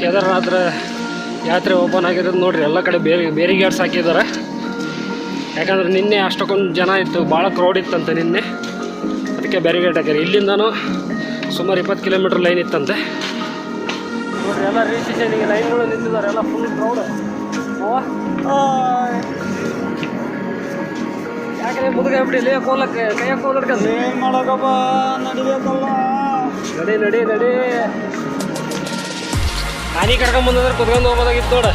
ಕೇದಾರನಾಥ ಯಾತ್ರೆ ಓಪನ್ ಆಗಿರೋದು ನೋಡ್ರಿ. ಎಲ್ಲ ಕಡೆ ಬೇರಿಗೇಡ್ಸ್ ಹಾಕಿದ್ದಾರೆ. ಯಾಕಂದ್ರೆ ನಿನ್ನೆ ಅಷ್ಟಕ್ಕೊಂದು ಜನ ಇತ್ತು, ಭಾಳ ಕ್ರೌಡ್ ಇತ್ತಂತೆ ನಿನ್ನೆ, ಅದಕ್ಕೆ ಬ್ಯಾರಿಗೇಡ್ ಹಾಕ್ಯಾರ. ಇಲ್ಲಿಂದನೂ ಸುಮಾರು 20 ಕಿಲೋಮೀಟ್ರ್ ಲೈನ್ ಇತ್ತಂತೆ ನೋಡ್ರಿ. ಎಲ್ಲ ರಿಜಿಸ್ಟ್ರೇಷನ್ಗೆ ಲೈನ್ಗಳು ನಿಂತಿದ್ದಾರೆ, ಎಲ್ಲ ಫುಲ್ ಕ್ರೌಡ್. ಯಾಕಂದ್ರೆ ಮುದುಗ ಬಿಡಿ ಕೋಲಕ್ಕೆ ಕೈಯಾಗ ಕೋಲಡ್ಕೊಂಡು ಏನು ಮಾಡೋಕಪ್ಪ, ನಡಿಬೇಕಲ್ಲ, ನಡಿ ನಾನಿ ಕರ್ಕೊಂಬಂದ್ರೆ ಕುತ್ಕೊಂಡು ಹೋಗೋದಾಗಿತ್ತು ನೋಡ.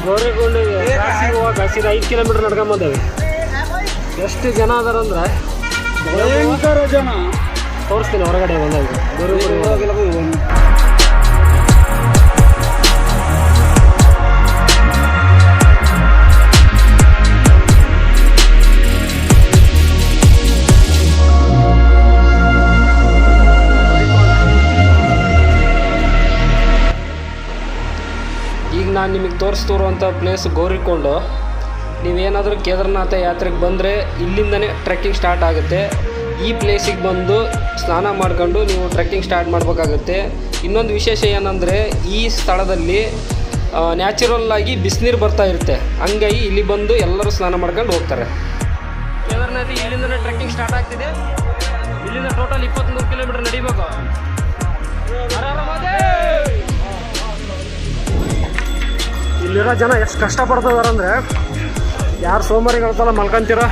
ಗೌರಿಗೊಂಡಿಗೆ ಹೋಗಾಕ ಸೀದಾ 5 ಕಿಲೋಮೀಟ್ರ್ ನಡ್ಕೊಂಬಂದೇವೆ. ಎಷ್ಟು ಜನ ಅದಾರಂದ್ರೆ ಭಯಂಕರ ಜನ. ತೋರಿಸ್ತೀನಿ ಹೊರಗಡೆ ಬಂದಾಗ ನಾನು ನಿಮಗೆ ತೋರಿಸ್ತಿರುವಂಥ ಪ್ಲೇಸ್ ಗೌರಿಕೊಂಡು. ನೀವೇನಾದರೂ ಕೇದಾರನಾಥ ಯಾತ್ರೆಗೆ ಬಂದರೆ ಇಲ್ಲಿಂದನೇ ಟ್ರೆಕ್ಕಿಂಗ್ ಸ್ಟಾರ್ಟ್ ಆಗುತ್ತೆ. ಈ ಪ್ಲೇಸಿಗೆ ಬಂದು ಸ್ನಾನ ಮಾಡ್ಕೊಂಡು ನೀವು ಟ್ರೆಕ್ಕಿಂಗ್ ಸ್ಟಾರ್ಟ್ ಮಾಡಬೇಕಾಗುತ್ತೆ. ಇನ್ನೊಂದು ವಿಶೇಷ ಏನಂದರೆ ಈ ಸ್ಥಳದಲ್ಲಿ ನ್ಯಾಚುರಲ್ಲಾಗಿ ಬಿಸಿನೀರು ಬರ್ತಾ ಇರುತ್ತೆ, ಹಂಗಾಗಿ ಇಲ್ಲಿ ಬಂದು ಎಲ್ಲರೂ ಸ್ನಾನ ಮಾಡ್ಕೊಂಡು ಹೋಗ್ತಾರೆ. ಕೇದಾರನಾಥ ಇಲ್ಲಿಂದನೇ ಟ್ರೆಕ್ಕಿಂಗ್ ಸ್ಟಾರ್ಟ್ ಆಗ್ತಿದೆ. ಇಲ್ಲಿಂದ ಟೋಟಲ್ 23 ಕಿಲೋಮೀಟ್ರ್ ನಡಿಬೇಕು. ಇಲ್ಲಿರೋ ಜನ ಎಷ್ಟು ಕಷ್ಟಪಡ್ತಿದಾರಂದರೆ, ಯಾರು ಸೋಮಾರಿಗಳತ್ತಲ್ಲ ಮಲ್ಕೊಂತೀರ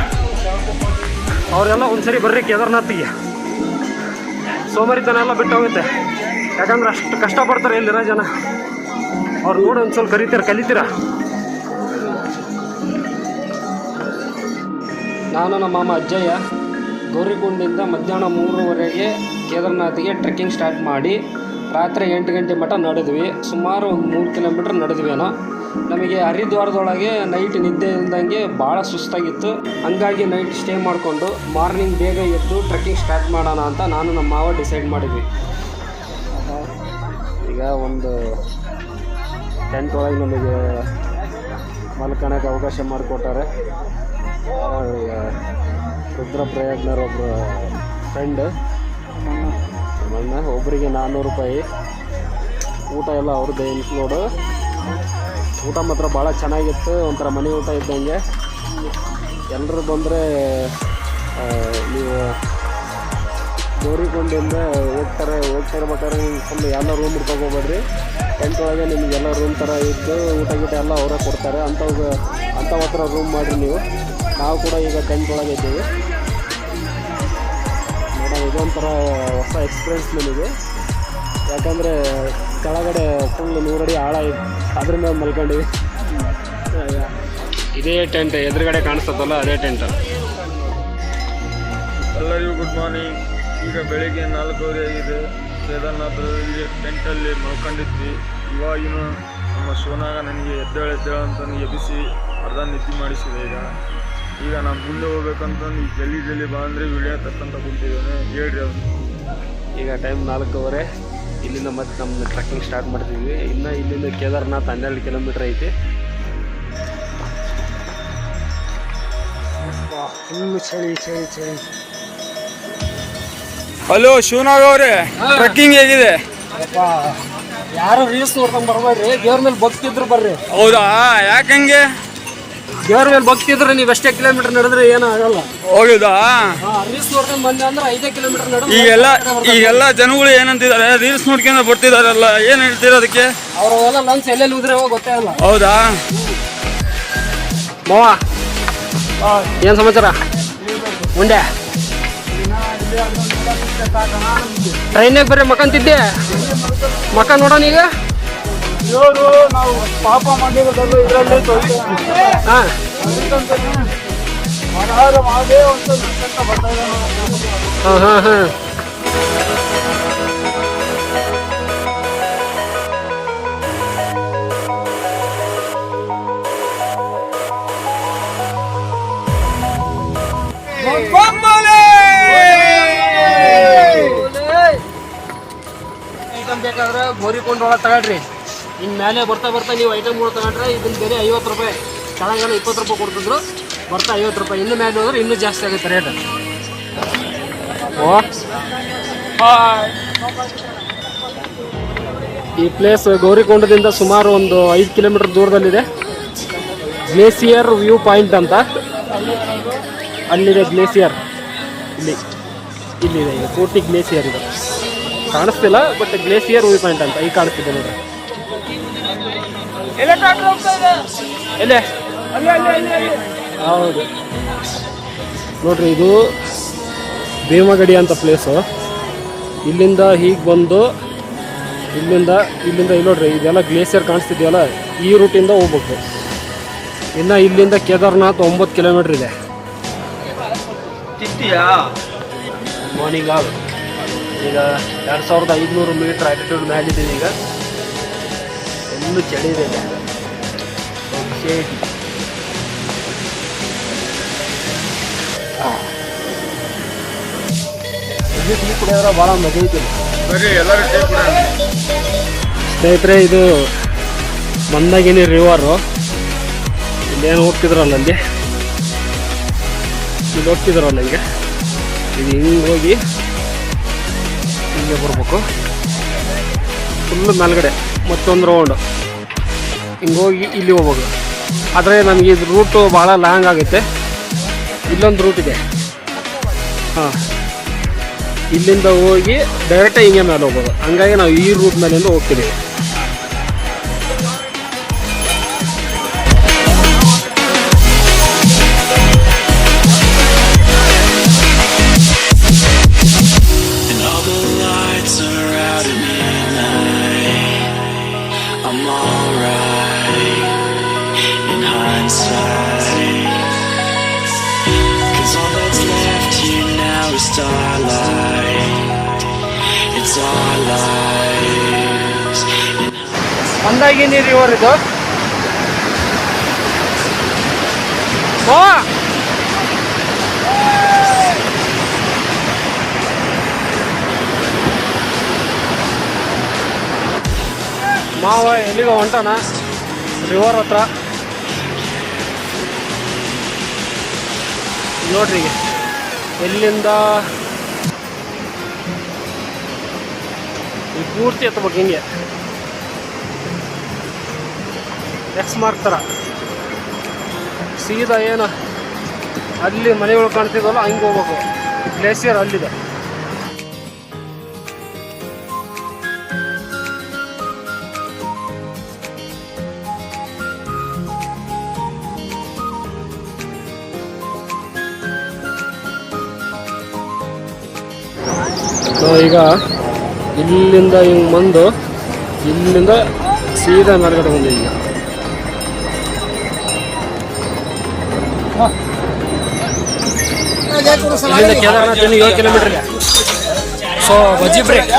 ಅವರೆಲ್ಲ ಒಂದ್ಸರಿ ಬರ್ರಿ ಕೇದಾರನಾಥಿಗೆ. ಸೋಮಾರಿತನ ಎಲ್ಲ ಬಿಟ್ಟು ಹೋಗುತ್ತೆ. ಯಾಕಂದ್ರೆ ಅಷ್ಟು ಕಷ್ಟಪಡ್ತಾರೆ ಇಲ್ಲಿರೋ ಜನ. ಅವ್ರು ನೋಡಿ ಒಂದು ಸ್ವಲ್ಪ ಕಲಿತೀರ. ನಾನು ನಮ್ಮ ಮಾಮ ಅಜ್ಜಯ್ಯ ಗೌರಿಕುಂಡಿಂದ ಮಧ್ಯಾಹ್ನ 3:30 ಕೇದಾರನಾಥಿಗೆ ಟ್ರೆಕ್ಕಿಂಗ್ ಸ್ಟಾರ್ಟ್ ಮಾಡಿ ರಾತ್ರಿ 8 ಗಂಟೆ ಮಟ್ಟ ನಡೆದ್ವಿ. ಸುಮಾರು ಒಂದು 3 ಕಿಲೋಮೀಟ್ರ್ ನಡೆದ್ವೇನೋ. ನಮಗೆ ಹರಿದ್ವಾರದೊಳಗೆ ನೈಟ್ ನಿದ್ದೆ ಇಲ್ದಂಗೆ ಭಾಳ ಸುಸ್ತಾಗಿತ್ತು. ಹಂಗಾಗಿ ನೈಟ್ ಸ್ಟೇ ಮಾಡಿಕೊಂಡು ಮಾರ್ನಿಂಗ್ ಬೇಗ ಎದ್ದು ಟ್ರೆಕ್ಕಿಂಗ್ ಸ್ಟಾರ್ಟ್ ಮಾಡೋಣ ಅಂತ ನಾನು ನಮ್ಮ ಮಾವ ಡಿಸೈಡ್ ಮಾಡಿದ್ವಿ. ಈಗ ಒಂದು ಟೆಂಟ್ ಒಳಗೆ ನಮಗೆ ಮಲ್ಕೊಳಕ್ಕೆ ಅವಕಾಶ ಮಾಡಿಕೊಟ್ಟಾರೆ. ರುದ್ರಪ್ರಯಾಗ್ನವ್ರ ಒಬ್ಬರು ಫ್ರೆಂಡ್ ಒಬ್ಬರಿಗೆ 400 ರೂಪಾಯಿ. ಊಟ ಎಲ್ಲ ಅವ್ರದ್ದೇ ಇನ್ಕ್ಲೂಡು. ಊಟ ಮಾತ್ರ ಭಾಳ ಚೆನ್ನಾಗಿತ್ತು, ಒಂಥರ ಮನೆ ಊಟ ಇದ್ದಂಗೆ. ಎಲ್ಲರೂ ಬಂದರೆ ನೀವು ಗೌರಿಕೊಂಡಿಂದ ಹೋಗ್ತಿರ್ಬೇಕಾದ್ರೆ ಫುಲ್ ಎಲ್ಲ ರೂಮ್ ಹಿಡ್ಕೊಬೋಬೇಡ್ರಿ. ಟೆಂಟ್ ಒಳಗೆ ನಿಮಗೆಲ್ಲ ರೂಮ್ ಥರ ಇದ್ದು ಊಟ ಗೀಟ ಎಲ್ಲ ಅವರೇ ಕೊಡ್ತಾರೆ. ಅಂಥವು ಹತ್ರ ರೂಮ್ ಮಾಡಿರಿ ನೀವು. ನಾವು ಕೂಡ ಈಗ ಟೆಂಟ್ ಒಳಗೆ ಇದ್ದೀವಿ. ನೋಡೋಣ, ಇದೊಂಥರ ಹೊಸ ಎಕ್ಸ್ಪೀರಿಯನ್ಸ್ ನನಗೆ. ಯಾಕಂದರೆ ಕೆಳಗಡೆ ಫುಲ್ 100 ಅಡಿ ಆಳ ಇದೆ, ಅದ್ರ ಮೇಲೆ ಮಲ್ಕೊಂಡಿವಿ. ಇದೇ ಟೆಂಟ್ ಎದುರುಗಡೆ ಕಾಣಿಸ್ತದಲ್ಲ, ಅದೇ ಟೆಂಟ್. ಎಲ್ಲರಿಗೂ ಗುಡ್ ಮಾರ್ನಿಂಗ್. ಈಗ ಬೆಳಿಗ್ಗೆ 4:30 ಆಗಿದೆ. ಕೇದಾರನಾಥ ಟೆಂಟಲ್ಲಿ ಮಲ್ಕೊಂಡಿದ್ವಿ. ಇವಾಗಿನೂ ನಮ್ಮ ಸೋನಾಗ ನನಗೆ ಎದ್ದೇಳು ಅಂತ ಎಬ್ಬಿಸಿ ಅರ್ಧ ನಿದ್ದೆ ಮಾಡಿಸಿದೆ. ಈಗ ನಾನು ಮುಂದೆ ಹೋಗ್ಬೇಕಂತ ಜಲ್ದಿ ಬಾ ಅಂದರೆ ವಿಡಿಯೋ ತಕ್ಕಂತ ಕುಂತಿದ್ದೇನೆ. ಹೇಳ್ರಿ ಅದು. ಈಗ ಟೈಮ್ 4:15. ಇಲ್ಲಿಂದ ಮತ್ತೆ ನಮ್ಮ ಟ್ರೆಕ್ಕಿಂಗ್ ಸ್ಟಾರ್ಟ್ ಮಾಡ್ತೀವಿ. ಇನ್ನು ಇಲ್ಲಿಂದ ಕೇದಾರನಾಥ 12 ಕಿಲೋಮೀಟ್ರ್ ಐತಿ. ಫುಲ್ಲು ಚಳಿ. ಹಲೋ ಶಿವನಾಗ್ ಅವರೇ, ಟ್ರೆಕ್ಕಿಂಗ್ ಹೇಗಿದೆ? ಯಾರು ರೀಲ್ಸ್ ನೋಡ್ಕೊಂಡು ಬರ್ಬೇಡ್ರಿ, ದೇವ್ರ ಮೇಲೆ ಭಕ್ತಿದ್ರು ಬರ್ರಿ. ಹೌದಾ? ಯಾಕಂಗೆ? ದೇವ್ರ ಮೇಲೆ ಭಕ್ತಿದ್ರೆ ನೀವು ಎಷ್ಟೇ ಕಿಲೋಮೀಟರ್ ನಡೆದ್ರೆ ಏನೂ ಆಗಲ್ಲ. ಹೋಗುದಾ? ರೀಲ್ಸ್ ನೋಡ್ಕೊಂಡು ಬಂದೆ ಅಂದ್ರೆ 5 ಕಿಲೋಮೀಟರ್ ನಡೆದ್ರೆ. ಈಗೆಲ್ಲ ಜನಗಳು ಏನಂತಿದ್ದಾರೆ, ರೀಲ್ಸ್ ನೋಡ್ಕೊಂಡು ಬರ್ತಿದಾರಲ್ಲ, ಏನು ಹೇಳ್ತೀರ ಅದಕ್ಕೆ? ಅವರೆಲ್ಲ ಲಂಚ್ ಎಲ್ಲೆಲ್ಲಿ ಉದ್ರೆ ಗೊತ್ತೇ ಇಲ್ಲ. ಹೌದಾ ಮಾವ, ಏನು ಸಮಾಚಾರ? ಮುಂದೆ ಟ್ರೈನಾಗ ಬರ್ರಿ ಮಕ್ಕಂತಿದ್ದೆ. ಮಕ್ಕ ನೋಡೋಣ ಈಗ. ನಾವು ಪಾಪ ಮಾಡಿರೋದಲ್ಲ ಇದರಲ್ಲೇ ಹಾಂ ಹಾಂ. ಐಟಮ್ ಬೇಕಾದ್ರೆ ಗೋರಿಕೊಂಡು ಒಳಗೆ ತಗೊಳ್ರಿ. ಇನ್ನು ಮೇಲೆ ಬರ್ತಾ ನೀವು ಐಟಮ್ಗಳು ತಗೊಂಡ್ರೆ ಇದನ್ನ ಬೇರೆ 50 ರೂಪಾಯಿ. ಕೆಳಗಡೆ 20 ರೂಪಾಯಿ ಕೊಡ್ತಿದ್ರು, ಬರ್ತಾ 50 ರೂಪಾಯಿ. ಇನ್ನು ಮೇಲೆ ಹೋದ್ರೆ ಇನ್ನೂ ಜಾಸ್ತಿ ಆಗುತ್ತೆ ರೇಟ್. ಈ ಪ್ಲೇಸ್ ಗೌರಿಕೊಂಡದಿಂದ ಸುಮಾರು ಒಂದು 5 ಕಿಲೋಮೀಟರ್ ದೂರದಲ್ಲಿದೆ. ಗ್ಲೇಸಿಯರ್ ವ್ಯೂ ಪಾಯಿಂಟ್ ಅಂತ ಅಲ್ಲಿದೆ. ಗ್ಲೇಸಿಯರ್ ಇಲ್ಲಿದೆ. ಈಗ ಪೂರ್ತಿ ಗ್ಲೇಸಿಯರ್ ಇದೆ, ಕಾಣಿಸ್ತಿಲ್ಲ, ಬಟ್ ಗ್ಲೇಸಿಯರ್ ವ್ಯೂ ಪಾಯಿಂಟ್ ಅಂತ ಈಗ ಕಾಣಿಸ್ತಿದೆ ನೋಡ್ರಿ. ಎಲ್ಲೇ ಹೌದು ನೋಡ್ರಿ, ಇದು ಭೀಮಗಡಿ ಅಂತ ಪ್ಲೇಸು. ಇಲ್ಲಿಂದ ಹೀಗೆ ಬಂದು ಇಲ್ಲಿಂದ ಇಲ್ಲಿ ನೋಡ್ರಿ, ಇದೆಲ್ಲ ಗ್ಲೇಸಿಯರ್ ಕಾಣಿಸ್ತಿದೆಯಲ್ಲ, ಈ ರೂಟಿಂದ ಹೋಗ್ಬೇಕು. ಇನ್ನು ಇಲ್ಲಿಂದ ಕೇದಾರ್ನಾಥ್ 9 ಕಿಲೋಮೀಟ್ರ್ ಇದೆ. ಮಾರ್ನಿಂಗ್ ಈಗ 2500 ಮೀಟ್ರ್ ಆಲ್ಟಿಟ್ಯೂಡ್ ಮೇಲಿದ್ದೀವಿ. ಈಗ ಎಲ್ಲೂ ಚಳಿ ಇದೆ. ಟೀ ಕುಡಿಯೋದ್ರೆ ಭಾಳ ಮಜಾ ಐತಿ. ಸ್ನೇಹಿತರೆ, ಇದು ಮಂದಾಗಿನಿ ರಿವರು. ಇಲ್ಲೇನು ಹೋಗ್ತಿದ್ರಲ್ಲ, ಅಲ್ಲಿ ಇಲ್ಲಿ ಹೋಗ್ತಿದ್ರಲ್ಲ, ಈಗ ಇದು ಹಿಂಗೆ ಹೋಗಿ ಹಿಂಗೆ ಬರ್ಬೇಕು. ಫುಲ್ಲು ಮೇಲ್ಗಡೆ ಮತ್ತೊಂದು ರೌಂಡು ಹಿಂಗೆ ಹೋಗಿ ಇಲ್ಲಿ ಹೋಗ್ಬೇಕು. ಆದರೆ ನಮಗೆ ಇದು ರೂಟು ಭಾಳ ಲಾಂಗ್ ಆಗುತ್ತೆ. ಇಲ್ಲೊಂದು ರೂಟ್ ಇದೆ. ಹಾಂ, ಇಲ್ಲಿಂದ ಹೋಗಿ ಡೈರೆಕ್ಟಾಗಿ ಹಿಂಗೆ ಮೇಲೆ ಹೋಗ್ಬೋದು. ಹಂಗಾಗಿ ನಾವು ಈ ರೂಟ್ ಮೇಲಿಂದ ಹೋಗ್ತೀವಿ. ಮಂದಾಗಿನಿ ರಿವರ್ ಇದು. ಮಾವ ಎಲ್ಲಿಗ ಹೊಂಟಾನ ರಿವರ್ ಹತ್ರ ನೋಡ್ರಿ. ಎಲ್ಲಿಂದ ಈ ಪೂರ್ತಿ ಎತ್ತಬೇಕು ಹಿಂಗೆ ಎಕ್ಸ್ ಮಾರ್ಕ್ ಥರ ಸೀದಾ ಏನು ಅಲ್ಲಿ ಮನೆಗಳು ಕಾಣ್ತಿದ್ವಲ್ಲ ಹಂಗೆ ಹೋಗ್ಬೇಕು. ಗ್ಲೇಸಿಯರ್ ಅಲ್ಲಿದೆ. ಈಗ ಇಲ್ಲಿಂದ ಹಿಂಗೆ ಬಂದು ಇಲ್ಲಿಂದ ಸೀದಾ ಮೇಲ್ಗಡೆ ಬಂದಿದ್ದೀವಿ. ಇಲ್ಲಿಂದ ಕೇದಾರ್ನಾಥ್ 7 ಕಿಲೋಮೀಟರ್ ಇದೆ. ಸೊ ಬಜ್ಜಿ ಬ್ರೇಕ್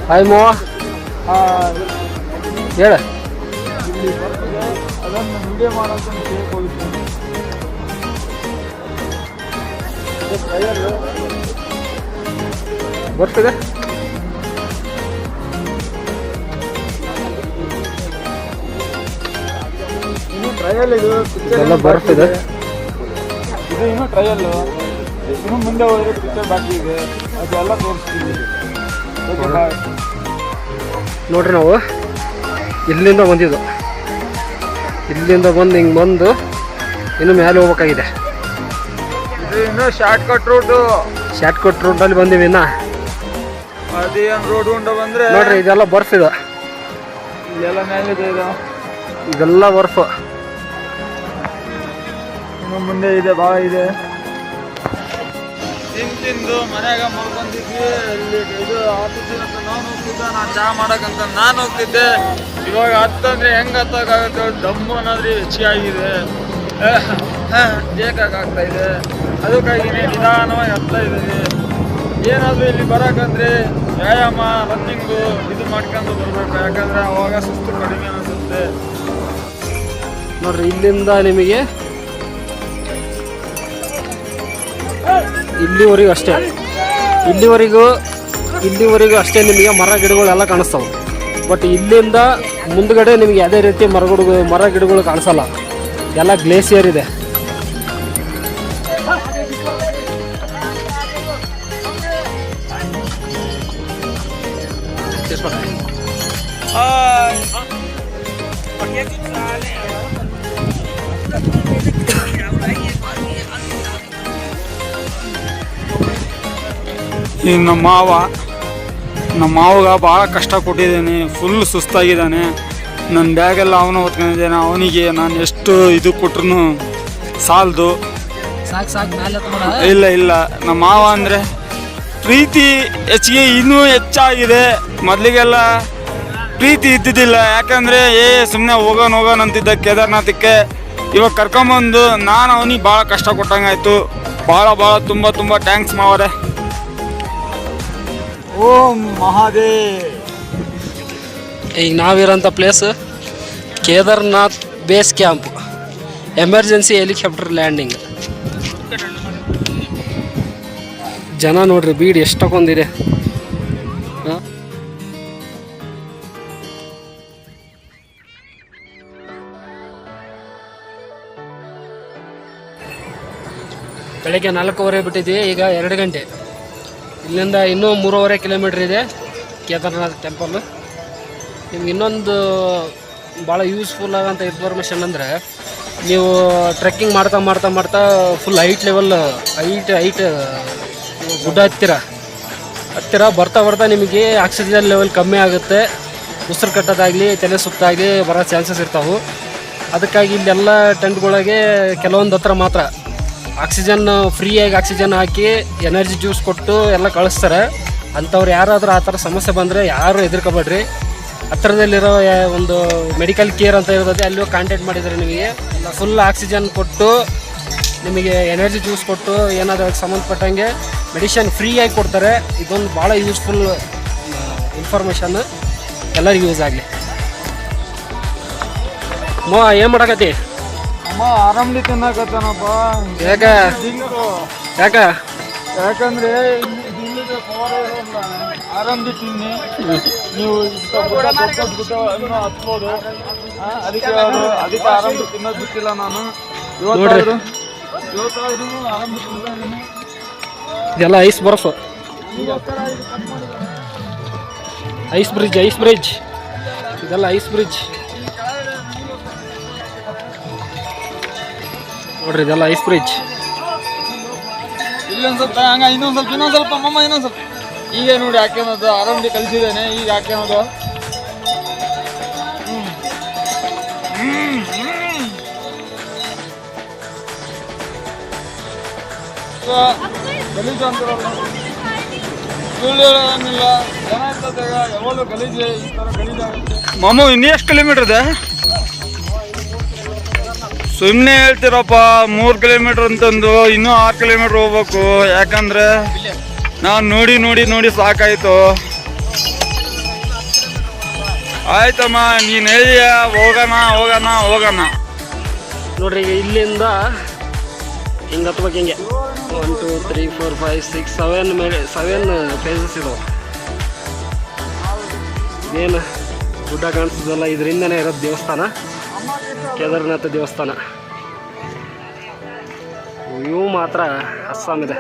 ಹಾಯ್ ಮೋ ಹೇಳ. ಅದನ್ನು ವಿಡಿಯೋ ಮಾಡೋದು ಬರ್ತಿದೆ. ಇನ್ನು ಟ್ರಯಲ್ ಎಲ್ಲ ಬರ್ತಿದೆ. ಇದು ಇನ್ನೂ ಟ್ರಯಲ್ಲು. ಇನ್ನು ಮುಂದೆ ಹೋದರೆ ಪಿಕ್ಚರ್ ಬಾಕಿ ಇದೆ, ಅದೆಲ್ಲ ತೋರಿಸ್ತೀವಿ. Okay bye. ನೋಡ್ರಿ, ನಾವು ಇಲ್ಲಿಂದ ಬಂದಿದ್ದು. ಇಲ್ಲಿಂದ ಬಂದು ಹಿಂಗೆ ಬಂದು ಇನ್ನು ಮೇಲೆ ಹೋಗ್ಬೇಕಾಗಿದೆ. ಇದು ಇನ್ನೂ ಶಾರ್ಟ್ ಕಟ್ ರೂಟಲ್ಲಿ ಬಂದೀವಿ. ಇನ್ನು ಅದೇನು ರೋಡ್ ಉಂಡ ಬಂದರೆ ನೋಡ್ರಿ, ಇದೆಲ್ಲ ಬರ್ಫ್ ಇದೆ. ಇಲ್ಲೆಲ್ಲ ಮೇಲಿದೆ. ಇದೆಲ್ಲ ಬರ್ಫ್. ಇನ್ನು ಮುಂದೆ ಇದೆ, ಭಾಳ ಇದೆ. ತಿಂದು ಮನ್ಯಾಗ ಮಲ್ಕೊಂಡಿದ್ವಿ. ಇಲ್ಲಿ ಇದು ಆಫೀಸಿನ ನಾನು ಹೋಗ್ತಿದ್ದೆ, ನಾನು ಚಹಾ ಮಾಡೋಕ್ಕಂತ ನಾನು ಹೋಗ್ತಿದ್ದೆ. ಇವಾಗ ಹತ್ತಂದ್ರೆ ಹೆಂಗೆ ಹತ್ತೋಕ್ಕಾಗುತ್ತೆ? ದಮ್ಮು ಅನ್ನೋದ್ರಿ ಹೆಚ್ಚಿಗೆ ಆಗಿದೆ, ಬೇಕಾಗ್ತಾ ಇದೆ. ಅದಕ್ಕಾಗಿ ನಿಧಾನವಾಗಿ ಹತ್ತಾ ಇದ್ದೀವಿ. ಏನಾದರೂ ಇಲ್ಲಿ ಬರೋಕ್ಕಂದ್ರೆ ವ್ಯಾಯಾಮ, ರನ್ನಿಂಗು ಇದು ಮಾಡ್ಕೊಂಡು ಬರಬೇಕು. ಯಾಕಂದರೆ ಅವಾಗ ಸುಸ್ತು ಕಡಿಮೆ ಅನಿಸುತ್ತೆ. ನೋಡ್ರಿ, ಇಲ್ಲಿಂದ ನಿಮಗೆ ಇಲ್ಲಿವರೆಗೂ ಅಷ್ಟೇ. ಇಲ್ಲಿವರೆಗೂ ಇಲ್ಲಿವರೆಗೂ ಅಷ್ಟೇ ನಿಮಗೆ ಮರ ಗಿಡಗಳೆಲ್ಲ ಕಾಣಿಸ್ತವೆ. ಬಟ್ ಇಲ್ಲಿಂದ ಮುಂದ್ಗಡೆ ನಿಮಗೆ ಯಾವುದೇ ರೀತಿ ಮರ ಗಿಡಗಳು ಕಾಣಿಸಲ್ಲ, ಎಲ್ಲ ಗ್ಲೇಸಿಯರ್ ಇದೆ. ಈ ನಮ್ಮ ಮಾವಗ ಭಾಳ ಕಷ್ಟ ಕೊಟ್ಟಿದ್ದೇನೆ, ಫುಲ್ ಸುಸ್ತಾಗಿದ್ದಾನೆ. ನನ್ನ ಬ್ಯಾಗೆಲ್ಲ ಅವನು ಹೊತ್ಕೊಂಡಿದ್ದಾನೆ. ಅವನಿಗೆ ನಾನು ಎಷ್ಟು ಇದು ಕೊಟ್ರು ಸಾಲದು. ಇಲ್ಲ ನಮ್ಮ ಮಾವ ಅಂದರೆ ಪ್ರೀತಿ ಹೆಚ್ಚಿಗೆ ಇನ್ನೂ ಹೆಚ್ಚಾಗಿದೆ. ಮೊದಲಿಗೆಲ್ಲ ಪ್ರೀತಿ ಇದ್ದಿದ್ದಿಲ್ಲ, ಯಾಕಂದರೆ ಸುಮ್ಮನೆ ಹೋಗೋಣ ಅಂತಿದ್ದ ಕೇದಾರ್ನಾಥಕ್ಕೆ. ಇವಾಗ ಕರ್ಕೊಂಬಂದು ನಾನು ಅವನಿಗೆ ಭಾಳ ಕಷ್ಟ ಕೊಟ್ಟಂಗಾಯ್ತು. ಭಾಳ ತುಂಬ ಥ್ಯಾಂಕ್ಸ್ ಮಾವರೇ. ಓಂ ಮಹಾದೇವ್. ಈಗ ನಾವಿರೋಂಥ place Kedarnath base camp, emergency helicopter landing. ಜನ ನೋಡ್ರಿ, ಬೀಡ್ ಎಷ್ಟೊಂದಿದೆ. ಬೆಳಗ್ಗೆ 4:15 ಬಿಟ್ಟಿದ್ವಿ, ಈಗ 2 ಗಂಟೆ. ಇಲ್ಲಿಂದ ಇನ್ನೂ 3.5 ಕಿಲೋಮೀಟ್ರ್ ಇದೆ ಕೇದಾರ್ನಾಥ್ ಟೆಂಪಲ್. ನಿಮ್ಗೆ ಇನ್ನೊಂದು ಭಾಳ ಯೂಸ್ಫುಲ್ ಆಗೋಂಥ ಇನ್ಫಾರ್ಮೇಷನ್ ಅಂದರೆ, ನೀವು ಟ್ರೆಕ್ಕಿಂಗ್ ಮಾಡ್ತಾ ಫುಲ್ ಹೈಟ್ ಗುಡ್ಡ ಹತ್ತಿರ ಬರ್ತಾ ನಿಮಗೆ ಆಕ್ಸಿಜನ್ ಲೆವೆಲ್ ಕಮ್ಮಿ ಆಗುತ್ತೆ. ಉಸಿರು ಕಟ್ಟೋದಾಗಲಿ ತಲೆ ಸುತ್ತಾಗಲಿ ಬರೋ ಚಾನ್ಸಸ್ ಇರ್ತಾವೆ. ಅದಕ್ಕಾಗಿ ಇಲ್ಲೆಲ್ಲ ಟೆಂಟ್ಗಳಿಗೆ ಕೆಲವೊಂದು ಹತ್ರ ಮಾತ್ರ ಫ್ರೀಯಾಗಿ ಆಕ್ಸಿಜನ್ ಹಾಕಿ ಎನರ್ಜಿ ಜ್ಯೂಸ್ ಕೊಟ್ಟು ಎಲ್ಲ ಕಳಿಸ್ತಾರೆ. ಅಂಥವ್ರು ಯಾರಾದರೂ ಆ ಥರ ಸಮಸ್ಯೆ ಬಂದರೆ ಯಾರು ಹೆದರ್ಕೋಬೇಡ್ರಿ. ಹತ್ತಿರದಲ್ಲಿರೋ ಒಂದು ಮೆಡಿಕಲ್ ಕೇರ್ ಅಂತ ಇರ್ತದೆ, ಅಲ್ಲಿ ಕಾಂಟ್ಯಾಕ್ಟ್ ಮಾಡಿದರೆ ನಿಮಗೆ ಫುಲ್ ಆಕ್ಸಿಜನ್ ಕೊಟ್ಟು, ನಿಮಗೆ ಎನರ್ಜಿ ಜ್ಯೂಸ್ ಕೊಟ್ಟು, ಏನಾದರೂ ಅದಕ್ಕೆ ಸಂಬಂಧಪಟ್ಟಂಗೆ ಮೆಡಿಷನ್ ಫ್ರೀಯಾಗಿ ಕೊಡ್ತಾರೆ. ಇದೊಂದು ಭಾಳ ಯೂಸ್ಫುಲ್ ಇನ್ಫಾರ್ಮೇಷನ್, ಎಲ್ಲರಿಗೂ ಯೂಸ್ ಆಗಲಿ. ಏನು ಮಾಡಕತ್ತಿ? ಆರಾಮ್ಲಿ ತಿನ್ನಕತ್ತಾನಪ್ಪ. ಯಾಕಂದ್ರೆ ಆರಾಮ್ಲಿ ತಿನ್ನಿ. ನೀವು ಹತ್ಬೋದು, ಅದಕ್ಕೆ ಆರಾಮ್ಲಿ ತಿನ್ನೋದು ಬಿಟ್ಟಿಲ್ಲ ನಾನು. ಇವತ್ತಾದ್ರೂ ಆರಾಮ್ಲಿ ತಿನ್ನ. ಇದೆಲ್ಲ ಐಸ್ ಬರ್ಫ್, ಐಸ್ ಬ್ರಿಡ್ಜ್ ಇದೆಲ್ಲ ಐಸ್ ಬ್ರಿಡ್ಜ್ ನೋಡ್ರಿ, ಇದೆಲ್ಲ ಐಸ್ ಬ್ರಿಡ್ಜ್. ಇಲ್ಲೊಂದು ಸ್ವಲ್ಪ ಇನ್ನೊಂದು ಸ್ವಲ್ಪ ಮಮ್ಮ ಇನ್ನೊಂದು ಸ್ವಲ್ಪ. ಈಗ ನೋಡಿ ಹಾಕ್ಯನದು ಆರಾಮ್ಲಿ ಕಲಿಸಿದ್ದೇನೆ. ಈಗ ಹಾಕ್ಯನದು ಗಲೀಜು ಅಂತಾರಲ್ಲ, ಸುಳ್ಳು ಹೇಳೋಂಗಿಲ್ಲ. ಜನ ಇರ್ತದೆ ಯಾವಾಗಲೂ ಗಲೀಜೆ, ಈ ಥರ ಗಲೀಜಾಗುತ್ತೆ. ಮಾಮು ಇನ್ನೂ ಎಷ್ಟು ಕಿಲೋಮೀಟರ್ ಇದೆ? ಸುಮ್ಮನೆ ಹೇಳ್ತೀರಪ್ಪ, 3 ಕಿಲೋಮೀಟ್ರ್ ಅಂತಂದು ಇನ್ನೂ 6 ಕಿಲೋಮೀಟ್ರ್ ಹೋಗ್ಬೇಕು. ಯಾಕಂದರೆ ನಾನು ನೋಡಿ ಸಾಕಾಯಿತು. ಆಯ್ತಮ್ಮ, ನೀನು ಹೇಳಿಯ ಹೋಗೋಣ. ನೋಡ್ರಿ, ಇಲ್ಲಿಂದ ಹಿಂಗೆ ಹತ್ಬೇಕು. ಹಿಂಗೆ 1 2 3 4 5 6 7 ಫೇಸಸ್ ಇದಾವೆ. ಇದೇನು ಗುಡ್ಡ ಕಾಣಿಸ್ತದಲ್ಲ, ಇದರಿಂದನೇ ಇರೋದು ದೇವಸ್ಥಾನ, ಕೇದಾರನಾಥ ದೇವಸ್ಥಾನ. ವ್ಯೂ ಮಾತ್ರ ಅಸ್ಸಾಂ ಇದೆ.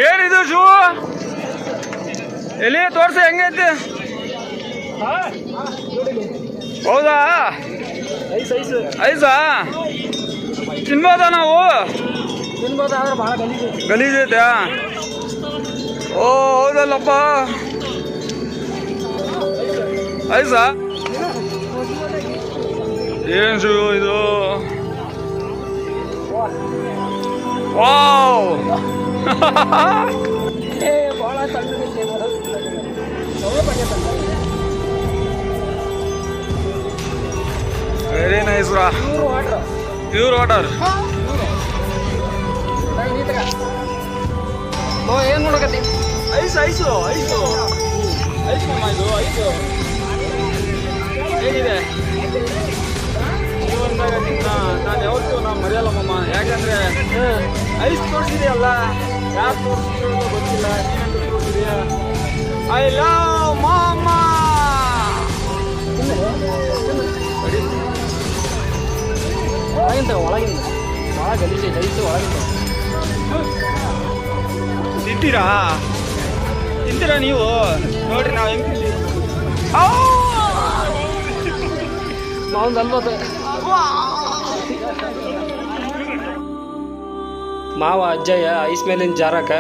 ಏನಿದು ಶೂ? ಎಲ್ಲಿ ತೋರ್ಸ, ಹೆಂಗೈತಿ? ಹೌದಾ? ಐಸಾ ತಿನ್ಬೋದಾ ನಾವು? ಗಲೀಜೈತಾ? ಓ ಹೌದಲ್ಲಪ್ಪ, ಐಸಾ? ಏನು ಶೂ ಇದು? Wow, very nice. Maheshwara pure water. ಏನು ನೋಡಕತ್ತಿ? ಐಸು ಐಸು ಐಸು ಐಸ್ ಮಾಮ, ಇದು ಐಸು ಹೇಗಿದೆ ಜೀವನದಾಗ ನಾನು ಯಾವತ್ತೂ ಮರೆಯಲ್ಲ ಮಾಮ. ಯಾಕಂದ್ರೆ ಐಸ್ ತೋರಿಸಿದೆಯಲ್ಲ, ಯಾರು ತೋರಿಸಿದ್ರು ಗೊತ್ತಿಲ್ಲ, ನೀನಂತೂ ತೋರಿಸಿದೆಯಾ. ಐ ಲವ್ ಮಾಮ. ಒಳಗಿಂದ ಭಾಳ ಗಲೀಜು ಐತೆ ಒಳಗಿಂದ. ತಿಂತೀರಾ ನೀವು? ನೋಡ್ರಿ ನಾವು ಹೆಂಗೆ ತಿಂತೀವಿ. ನಾವೊಂದು ಅಲ್ವದು ಮಾವ ಅಜ್ಜಯ್ಯ ಐಸ್ ಮೇಲಿನ ಜಾರಕ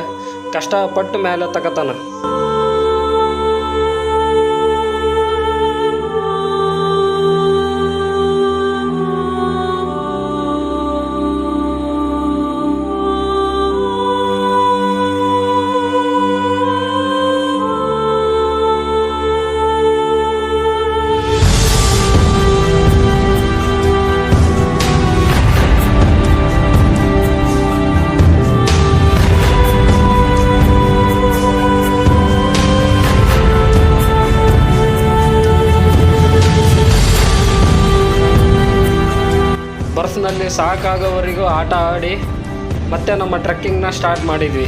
ಕಷ್ಟಪಟ್ಟು ಮೇಲೆ ತಗತಾನ. ಬರ್ಸ್ನಲ್ಲಿ ಸಾಕಾಗೋವರೆಗೂ ಆಟ ಆಡಿ ಮತ್ತೆ ನಮ್ಮ ಟ್ರೆಕ್ಕಿಂಗ್ನ ಸ್ಟಾರ್ಟ್ ಮಾಡಿದ್ವಿ.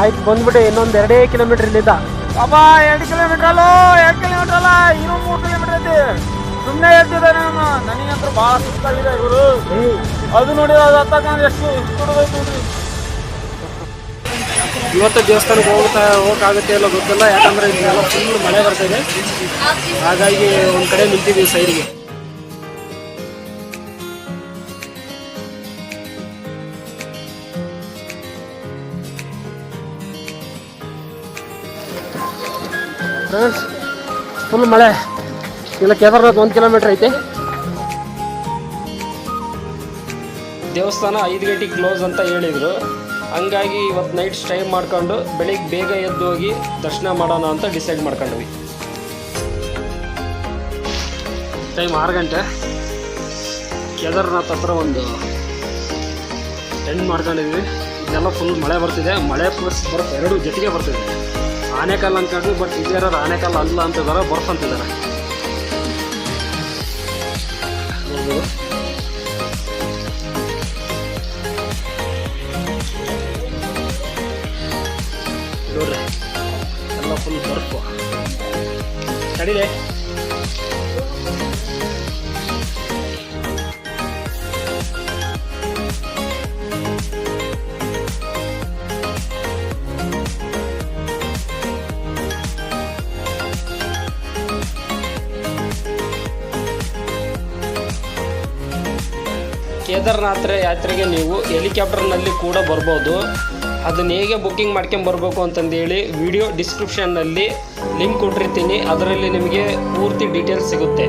ಆಯ್ತು ಬಂದ್ಬಿಟ್ಟು ಇನ್ನೊಂದು 2 ಕಿಲೋಮೀಟರ್ ಇಲ್ಲಿದ್ದ. ಅಪ್ಪ 2 ಕಿಲೋಮೀಟರ್ ಅಲ್ಲ, 2 ಕಿಲೋಮೀಟರ್ ಅಲ್ಲ, ಇನ್ನೂ 3 ಕಿಲೋಮೀಟರ್ ಐತಿ. ಸುಮ್ಮನೆ ಹೇಳ್ತಿದ್ದಾರೆ ನನಗಂತೂ ಭಾಳ ಸುಸ್ತಾಗಿದೆ ಇವರು. ಅದು ನೋಡಿ ಅದು ಹತ್ತಕ್ಕಂದ್ರೆ ಎಷ್ಟು ದೊಡ್ಡದೈತೆ ನೋಡ್ರಿ. ಇವತ್ತು ದೇವಸ್ಥಾನಕ್ಕೆ ಹೋಗೋಕ್ಕಾಗುತ್ತೆ ಇಲ್ಲ ಗೊತ್ತಿಲ್ಲ, ಯಾಕಂದರೆ ಇಲ್ಲೆಲ್ಲ ಫುಲ್ ಮಳೆ ಬರ್ತಾಯಿದೆ. ಹಾಗಾಗಿ ಒಂದು ಕಡೆ ನಿಂತಿದ್ದೀವಿ ಸೈಡ್ಗೆ. ಫ್ರೆಂಡ್ಸ್ ಫುಲ್ ಮಳೆ. ಇಲ್ಲ ಕೇದಾರ್ನಾಥ್ 1 ಕಿಲೋಮೀಟರ್ ಐತೆ. ದೇವಸ್ಥಾನ 5 ಗಂಟೆಗೆ ಕ್ಲೋಸ್ ಅಂತ ಹೇಳಿದರು. ಹಂಗಾಗಿ ಇವತ್ತು ನೈಟ್ ಸ್ಟೇ ಮಾಡ್ಕೊಂಡು ಬೆಳಿಗ್ಗೆ ಬೇಗ ಎದ್ದು ಹೋಗಿ ದರ್ಶನ ಮಾಡೋಣ ಅಂತ ಡಿಸೈಡ್ ಮಾಡ್ಕೊಂಡ್ವಿ. ಟೈಮ್ 6 ಗಂಟೆ. ಕೇದಾರ್ನಾಥ್ ಹತ್ರ ಒಂದು ಟೆಂಟ್ ಮಾಡ್ಕೊಂಡಿದ್ವಿ. ಇದೆಲ್ಲ ಫುಲ್ ಮಳೆ ಬರ್ತಿದೆ. ಮಳೆ ಪ್ಲಸ್ ಬರ್ಫ್ 2 ಜೊತೆಗೆ ಬರ್ತಿದೆ. ಆನೆಕಲ್ಲು ಅಂದ್ಕೊಂಡ್ವಿ, ಬಟ್ ಇದ್ಯಾರು ಆನೆಕಲ್ಲು ಅಲ್ಲ ಅಂತಿದ್ದಾರೆ, ಬರ್ಫ್ ಅಂತಿದ್ದಾರೆ. ನೋಡ್ರಿ ಎಲ್ಲ ಫುಲ್ ಬರ್ಫು ತಡಿದೆ. ಕೇದಾರ್ನಾಥ ಯಾತ್ರೆಗೆ ನೀವು ಹೆಲಿಕಾಪ್ಟರ್ನಲ್ಲಿ ಕೂಡ ಬರ್ಬೋದು. ಅದನ್ನು ಹೇಗೆ ಬುಕ್ಕಿಂಗ್ ಮಾಡ್ಕೊಂಬರ್ಬೇಕು ಅಂತಂದೇಳಿ ವಿಡಿಯೋ ಡಿಸ್ಕ್ರಿಪ್ಷನ್ನಲ್ಲಿ ಲಿಂಕ್ ಕೊಟ್ಟಿರ್ತೀನಿ. ಅದರಲ್ಲಿ ನಿಮಗೆ ಪೂರ್ತಿ ಡೀಟೇಲ್ಸ್ ಸಿಗುತ್ತೆ.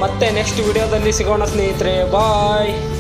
ಮತ್ತೆ ನೆಕ್ಸ್ಟ್ ವಿಡಿಯೋದಲ್ಲಿ ಸಿಗೋಣ ಸ್ನೇಹಿತರೆ. ಬಾಯ್.